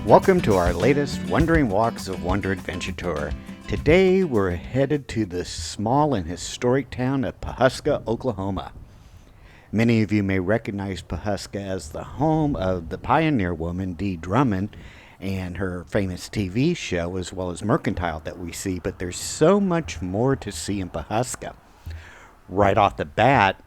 Welcome to our latest Wandering Walks of Wonder Adventure Tour. Today we're headed to the small and historic town of Pawhuska, Oklahoma. Many of you may recognize Pawhuska as the home of the Pioneer Woman, Dee Drummond, and her famous TV show, as well as Mercantile that we see, but there's so much more to see in Pawhuska. Right off the bat,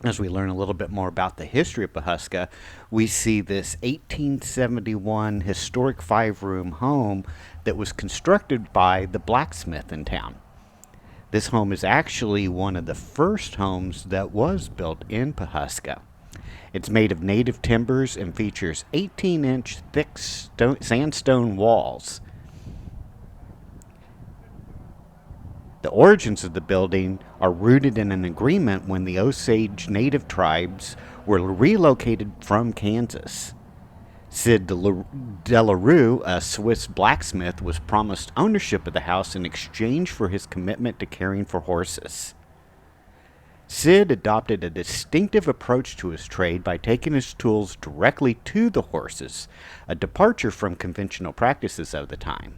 as we learn a little bit more about the history of Pawhuska, we see this 1871 historic 5-room home that was constructed by the blacksmith in town. This home is actually one of the first homes that was built in Pawhuska. It's made of native timbers and features 18-inch thick sandstone walls. The origins of the building are rooted in an agreement when the Osage native tribes were relocated from Kansas. Sid Delarue, a Swiss blacksmith, was promised ownership of the house in exchange for his commitment to caring for horses. Sid adopted a distinctive approach to his trade by taking his tools directly to the horses, a departure from conventional practices of the time.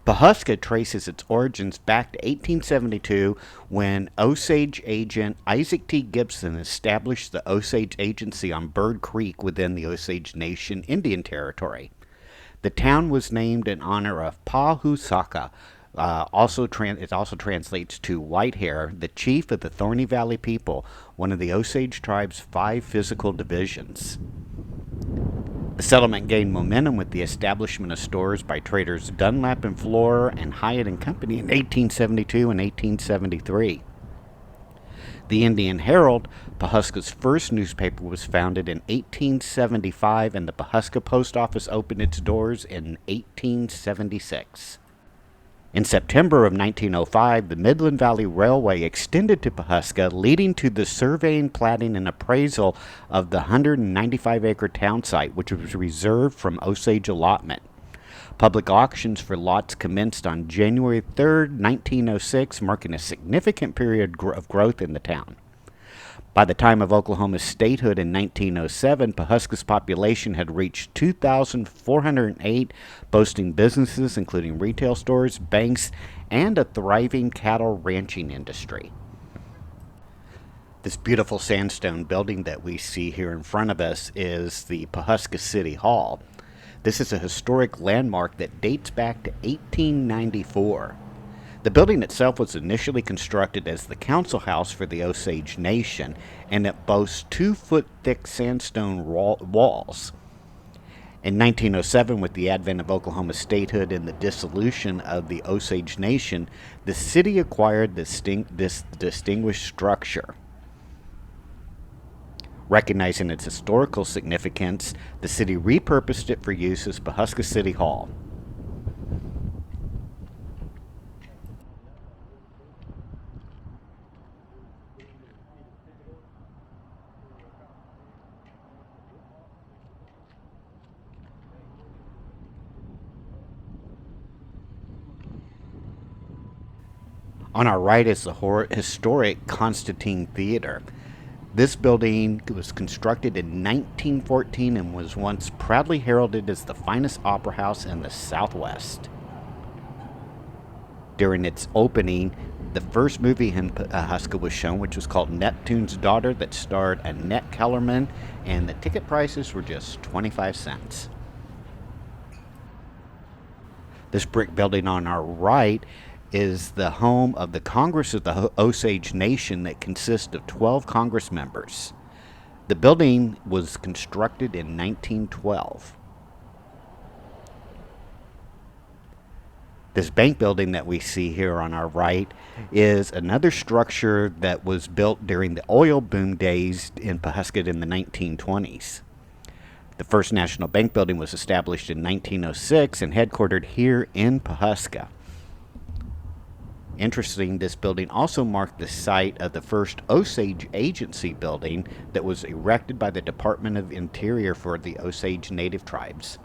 Pawhuska traces its origins back to 1872 when Osage agent Isaac T. Gibson established the Osage Agency on Bird Creek within the Osage Nation Indian Territory. The town was named in honor of Pawhuska. It also translates to white hair, the chief of the Thorny Valley people, one of the Osage tribe's 5 physical divisions. The settlement gained momentum with the establishment of stores by traders Dunlap and Floor and Hyatt and Company in 1872 and 1873. The Indian Herald, Pawhuska's first newspaper, was founded in 1875, and the Pawhuska Post Office opened its doors in 1876. In September of 1905, the Midland Valley Railway extended to Pawhuska, leading to the surveying, platting, and appraisal of the 195-acre town site, which was reserved from Osage allotment. Public auctions for lots commenced on January 3, 1906, marking a significant period of growth in the town. By the time of Oklahoma's statehood in 1907, Pawhuska's population had reached 2,408, boasting businesses including retail stores, banks, and a thriving cattle ranching industry. This beautiful sandstone building that we see here in front of us is the Pawhuska City Hall. This is a historic landmark that dates back to 1894. The building itself was initially constructed as the council house for the Osage Nation, and it boasts 2-foot-thick sandstone walls. In 1907, with the advent of Oklahoma's statehood and the dissolution of the Osage Nation, the city acquired this distinguished structure. Recognizing its historical significance, the city repurposed it for use as Pawhuska City Hall. On our right is the historic Constantine Theater. This building was constructed in 1914 and was once proudly heralded as the finest opera house in the Southwest. During its opening, the first movie in Pawhuska was shown, which was called Neptune's Daughter, that starred Annette Kellerman, and the ticket prices were just 25 cents. This brick building on our right is the home of the Congress of the Osage Nation that consists of 12 Congress members. The building was constructed in 1912. This bank building that we see here on our right is another structure that was built during the oil boom days in Pawhuska in the 1920s. The First National Bank building was established in 1906 and headquartered here in Pawhuska. Interesting, this building also marked the site of the first Osage Agency building that was erected by the Department of Interior for the Osage Native Tribes.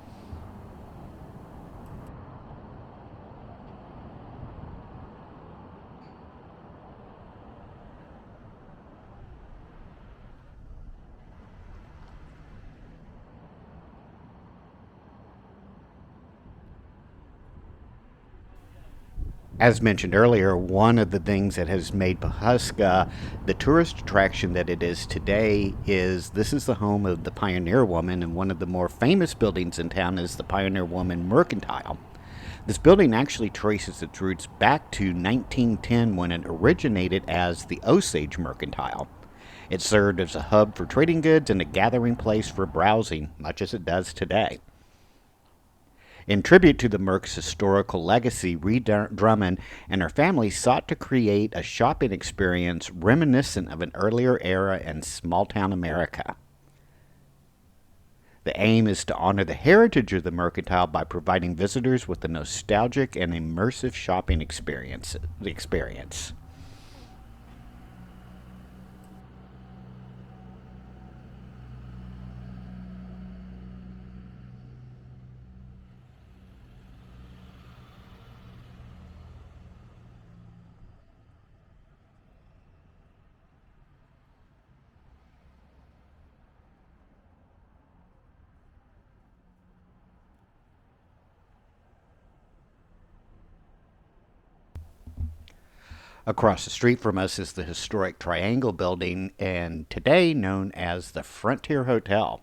As mentioned earlier, one of the things that has made Pawhuska the tourist attraction that it is today is this is the home of the Pioneer Woman, and one of the more famous buildings in town is the Pioneer Woman Mercantile. This building actually traces its roots back to 1910 when it originated as the Osage Mercantile. It served as a hub for trading goods and a gathering place for browsing, much as it does today. In tribute to the Merc's historical legacy, Ree Drummond and her family sought to create a shopping experience reminiscent of an earlier era in small town America. The aim is to honor the heritage of the mercantile by providing visitors with a nostalgic and immersive shopping experience. Across the street from us is the historic Triangle Building, and today known as the Frontier Hotel.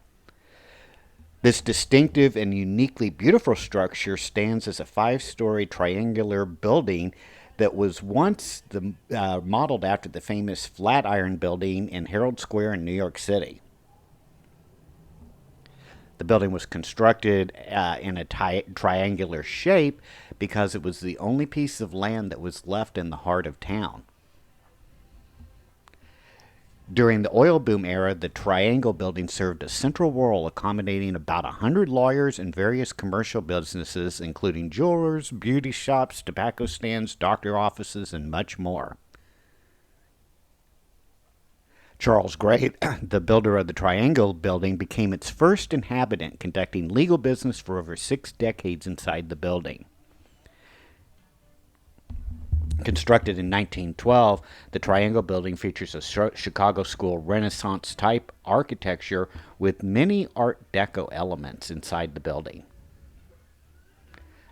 This distinctive and uniquely beautiful structure stands as a five-story triangular building that was once modeled after the famous Flatiron Building in Herald Square in New York City. The building was constructed in a triangular shape because it was the only piece of land that was left in the heart of town. During the oil boom era, the Triangle Building served a central role accommodating about 100 lawyers and various commercial businesses, including jewelers, beauty shops, tobacco stands, doctor offices, and much more. Charles Gray, the builder of the Triangle Building, became its first inhabitant, conducting legal business for over 6 decades inside the building. Constructed in 1912, the Triangle Building features a Chicago School Renaissance-type architecture with many Art Deco elements inside the building.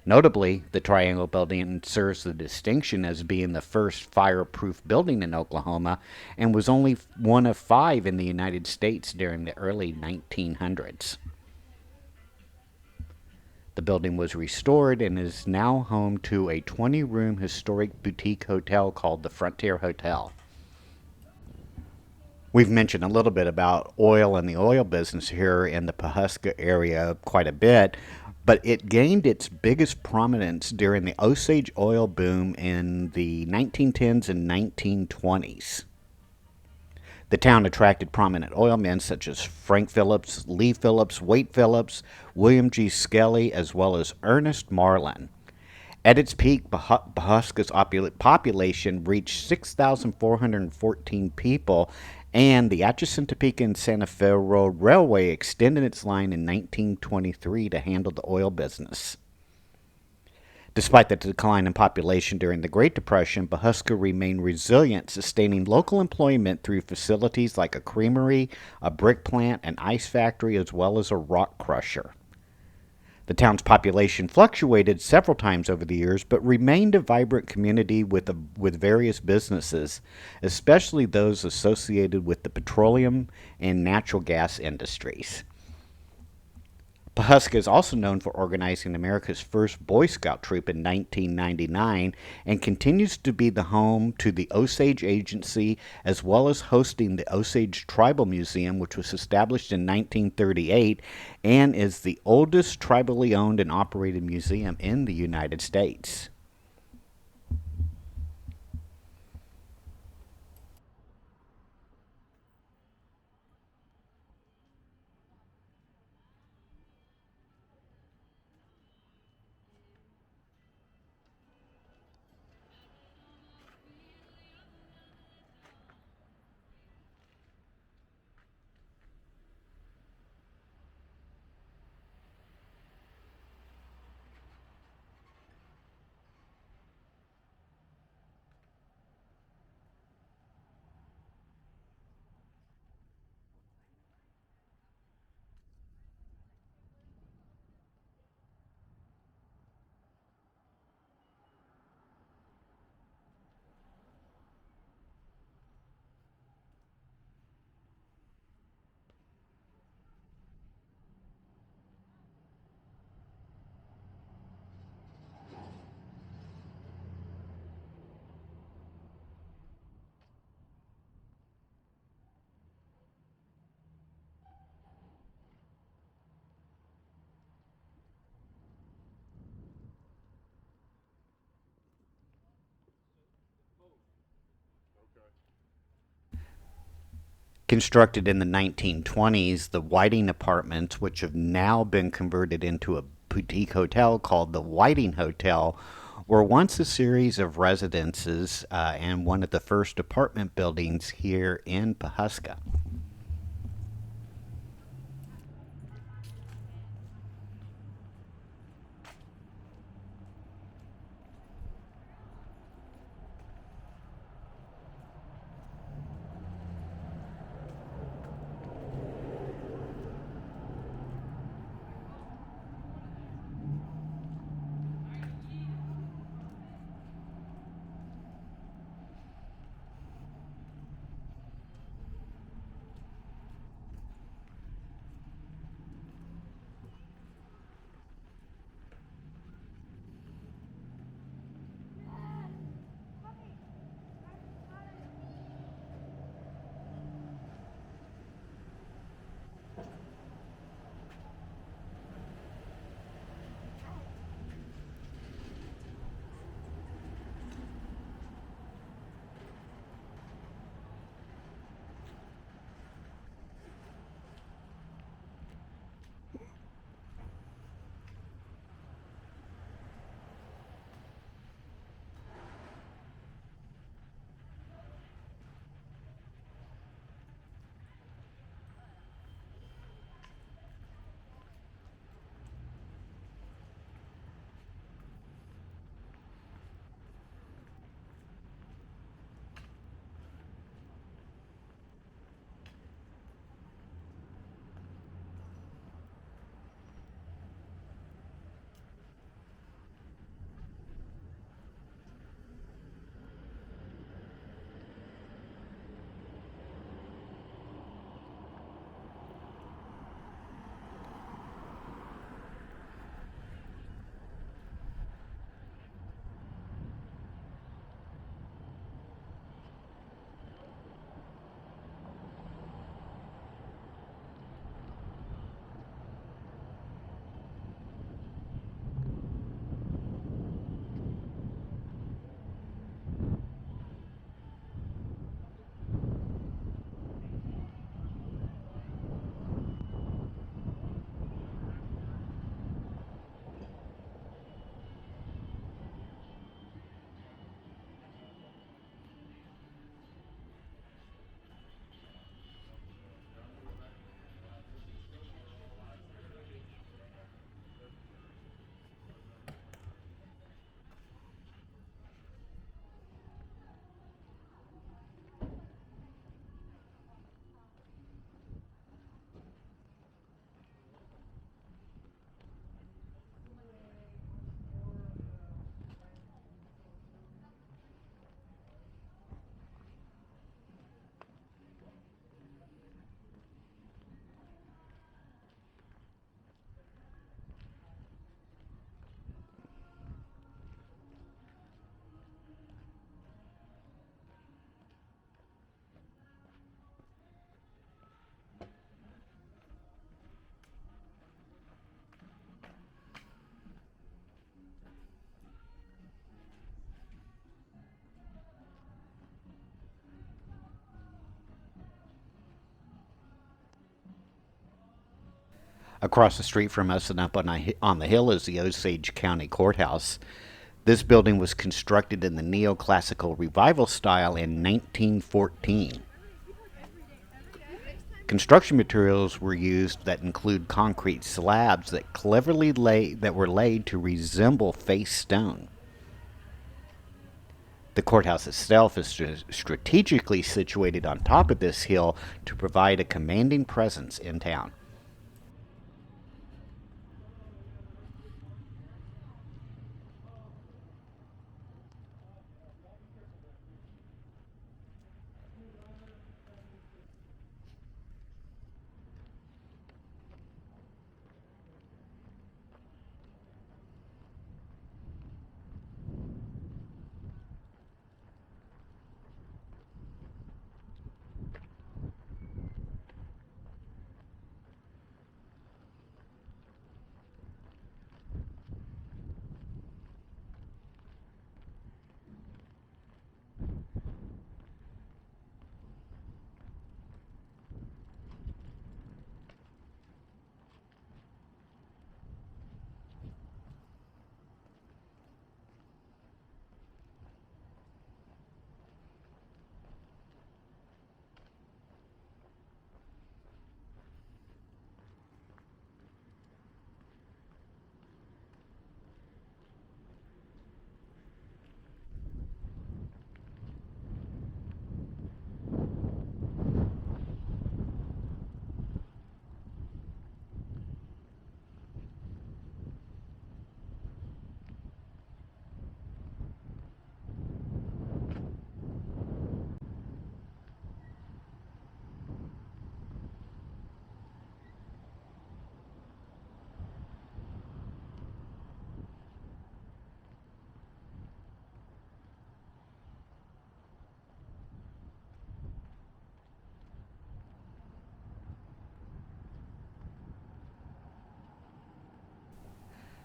Notably, the Triangle Building serves the distinction as being the first fireproof building in Oklahoma and was only one of 5 in the United States during the early 1900s. The building was restored and is now home to a 20-room historic boutique hotel called the Frontier Hotel. We've mentioned a little bit about oil and the oil business here in the Pawhuska area quite a bit, but it gained its biggest prominence during the Osage oil boom in the 1910s and 1920s. The town attracted prominent oil men such as Frank Phillips, Lee Phillips, Wade Phillips, William G. Skelly, as well as Ernest Marlin. At its peak, Pawhuska's population reached 6,414 people, and the Atchison, Topeka, and Santa Fe Road Railway extended its line in 1923 to handle the oil business. Despite the decline in population during the Great Depression, Pawhuska remained resilient, sustaining local employment through facilities like a creamery, a brick plant, an ice factory, as well as a rock crusher. The town's population fluctuated several times over the years, but remained a vibrant community with various businesses, especially those associated with the petroleum and natural gas industries. Pawhuska is also known for organizing America's first Boy Scout troop in 1999 and continues to be the home to the Osage Agency, as well as hosting the Osage Tribal Museum, which was established in 1938 and is the oldest tribally owned and operated museum in the United States. Constructed in the 1920s, the Whiting Apartments, which have now been converted into a boutique hotel called the Whiting Hotel, were once a series of residences and one of the first apartment buildings here in Pawhuska. Across the street from us and up on the hill is the Osage County Courthouse. This building was constructed in the neoclassical revival style in 1914. Construction materials were used that include concrete slabs that were laid to resemble face stone. The courthouse itself is strategically situated on top of this hill to provide a commanding presence in town.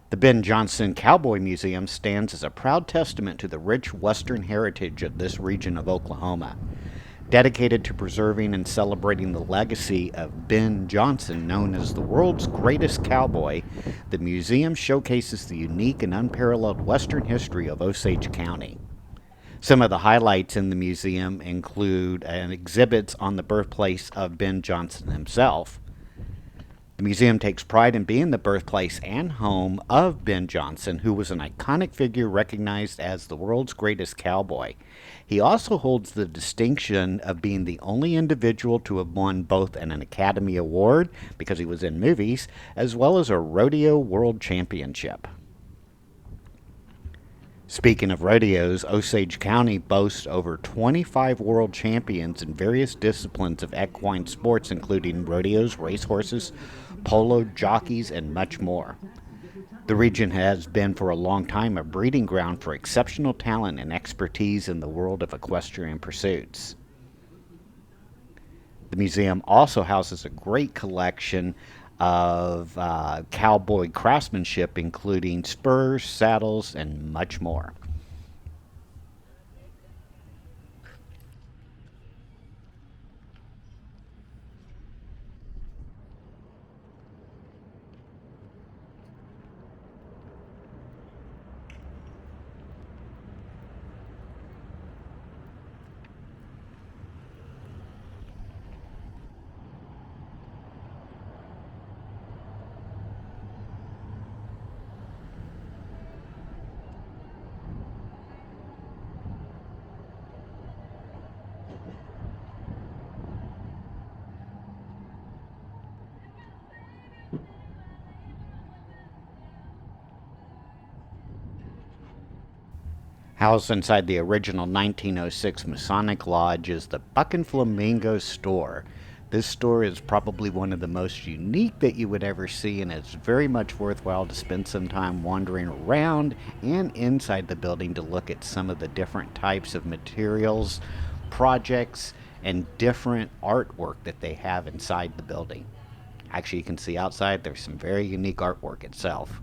The Ben Jonson Cowboy Museum stands as a proud testament to the rich Western heritage of this region of Oklahoma. Dedicated to preserving and celebrating the legacy of Ben Jonson, known as the world's greatest cowboy, the museum showcases the unique and unparalleled Western history of Osage County. Some of the highlights in the museum include exhibits on the birthplace of Ben Jonson himself. The museum takes pride in being the birthplace and home of Ben Jonson, who was an iconic figure recognized as the world's greatest cowboy. He also holds the distinction of being the only individual to have won both an Academy Award, because he was in movies, as well as a Rodeo World Championship. Speaking of rodeos, Osage County boasts over 25 world champions in various disciplines of equine sports, including rodeos, racehorses, polo, jockeys, and much more. The region has been for a long time a breeding ground for exceptional talent and expertise in the world of equestrian pursuits. The museum also houses a great collection of cowboy craftsmanship, including spurs, saddles, and much more. Housed inside the original 1906 Masonic Lodge is the Buck and Flamingo store. This store is probably one of the most unique that you would ever see, and it's very much worthwhile to spend some time wandering around and inside the building to look at some of the different types of materials, projects, and different artwork that they have inside the building. Actually, you can see outside there's some very unique artwork itself.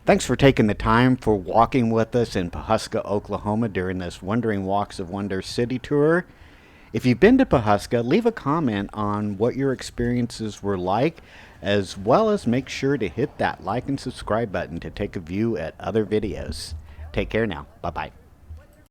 Thanks for taking the time for walking with us in Pawhuska, Oklahoma during this Wandering Walks of Wonder city tour. If you've been to Pawhuska, leave a comment on what your experiences were like, as well as make sure to hit that like and subscribe button to take a view at other videos. Take care now. Bye-bye.